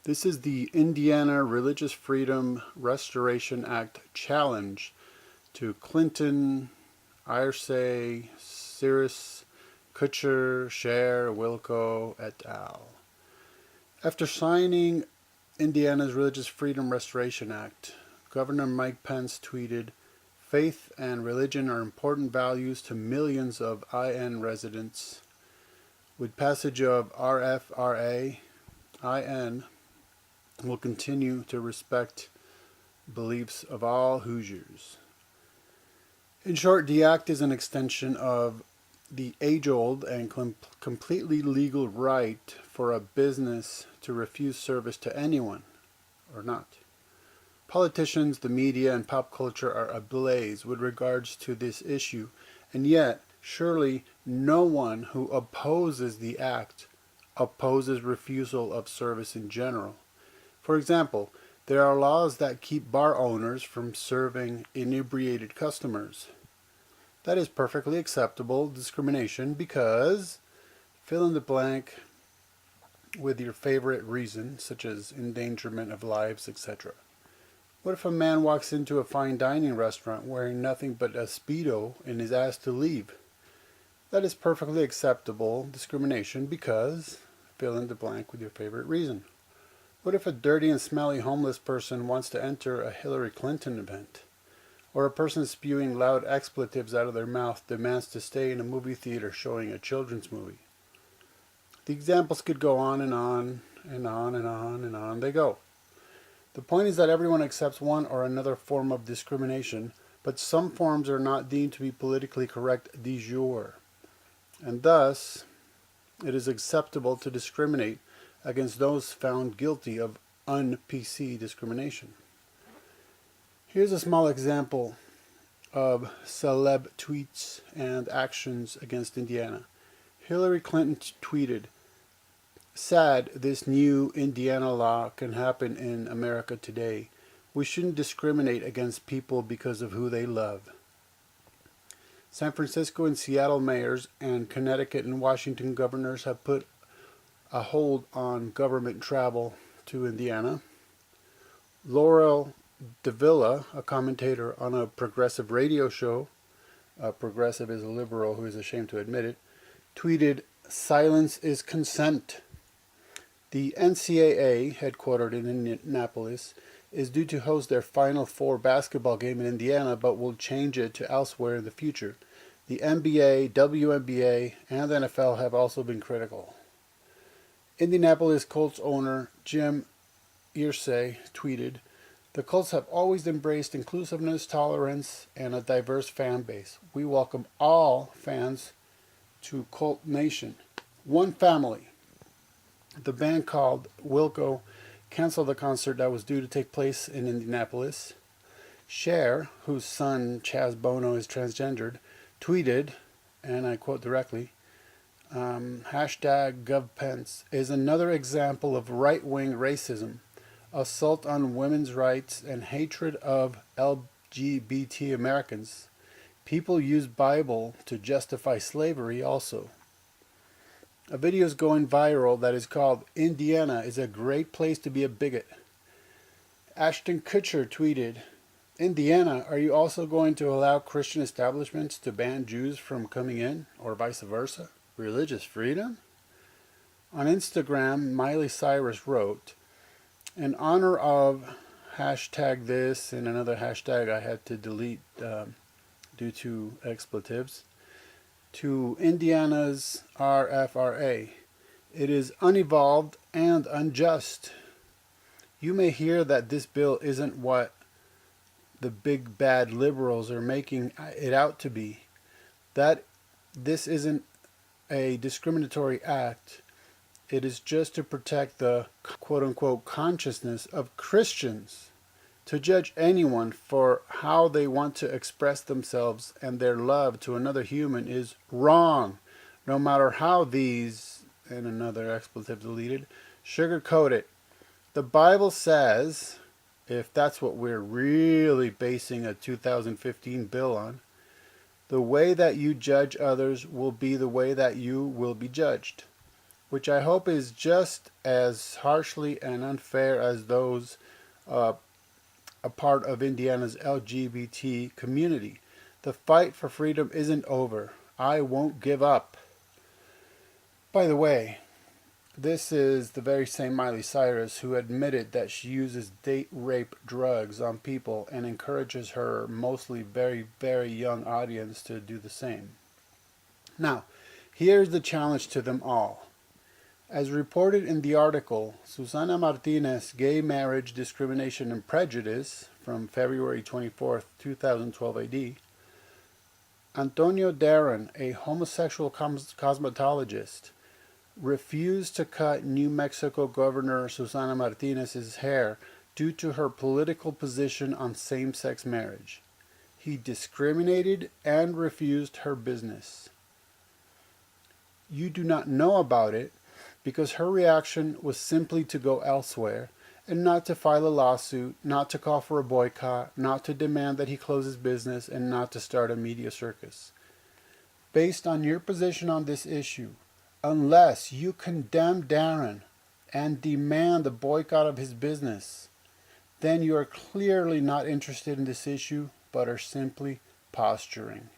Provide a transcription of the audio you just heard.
This is the Indiana Religious Freedom Restoration Act challenge to Clinton, Irsay, Cyrus, Kutcher, Cher, Wilco, et al. After signing Indiana's Religious Freedom Restoration Act, Governor Mike Pence tweeted, "Faith and religion are important values to millions of IN residents. With passage of RFRA, IN will continue to respect beliefs of all Hoosiers." In short, the act is an extension of the age-old and completely legal right for a business to refuse service to anyone or not. Politicians, the media, and pop culture are ablaze with regards to this issue, and yet surely no one who opposes the act opposes refusal of service in general. For example, there are laws that keep bar owners from serving inebriated customers. That is perfectly acceptable discrimination because fill in the blank with your favorite reason, such as endangerment of lives, etc. What if a man walks into a fine dining restaurant wearing nothing but a Speedo and is asked to leave? That is perfectly acceptable discrimination because fill in the blank with your favorite reason. What if a dirty and smelly homeless person wants to enter a Hillary Clinton event? Or a person spewing loud expletives out of their mouth demands to stay in a movie theater showing a children's movie? The examples could go on and on and on and on and on they go. The point is that everyone accepts one or another form of discrimination, but some forms are not deemed to be politically correct de jure. And thus, it is acceptable to discriminate against those found guilty of un-PC discrimination. Here's a small example of celeb tweets and actions against Indiana. Hillary Clinton tweeted, "Sad this new Indiana law can happen in America today. We shouldn't discriminate against people because of who they love." San Francisco and Seattle mayors and Connecticut and Washington governors have put a hold on government travel to Indiana. Laurel Davila, a commentator on a progressive radio show, a progressive is a liberal who is ashamed to admit it, tweeted, "Silence is consent." The NCAA, headquartered in Indianapolis, is due to host their Final Four basketball game in Indiana, but will change it to elsewhere in the future. The NBA, WNBA, and the NFL have also been critical. Indianapolis Colts owner Jim Irsay tweeted, "The Colts have always embraced inclusiveness, tolerance, and a diverse fan base. We welcome all fans to Colt Nation. One family." The band called Wilco canceled the concert that was due to take place in Indianapolis. Cher, whose son Chaz Bono is transgendered, tweeted, and I quote directly, #GovPence is another example of right-wing racism, assault on women's rights, and hatred of LGBT Americans. People use Bible to justify slavery also. A video is going viral that is called "Indiana is a great place to be a bigot." Ashton Kutcher tweeted, "Indiana, are you also going to allow Christian establishments to ban Jews from coming in, or vice versa? Religious freedom?" On Instagram, Miley Cyrus wrote, "In honor of #this and another hashtag I had to delete due to expletives, to Indiana's RFRA. It is unevolved and unjust. You may hear that this bill isn't what the big bad liberals are making it out to be. That this isn't a discriminatory act. It is just to protect the quote-unquote consciousness of Christians. To judge anyone for how they want to express themselves and their love to another human is wrong, no matter how these," and another expletive deleted, "sugarcoat it. The Bible says," if that's what we're really basing a 2015 bill on, "the way that you judge others will be the way that you will be judged. which I hope is just as harshly and unfair as those a part of Indiana's LGBT community. The fight for freedom isn't over. I won't give up. By the way, this is the very same Miley Cyrus who admitted that she uses date rape drugs on people and encourages her mostly very, very young audience to do the same. Now, here's the challenge to them all. As reported in the article, Susana Martinez, Gay Marriage, Discrimination and Prejudice, from February 24, 2012 AD, Antonio Darren, a homosexual cosmetologist, refused to cut New Mexico Governor Susana Martinez's hair due to her political position on same-sex marriage. He discriminated and refused her business. You do not know about it because her reaction was simply to go elsewhere and not to file a lawsuit, not to call for a boycott, not to demand that he close his business, and not to start a media circus. Based on your position on this issue, unless you condemn Darren and demand the boycott of his business, then you are clearly not interested in this issue, but are simply posturing.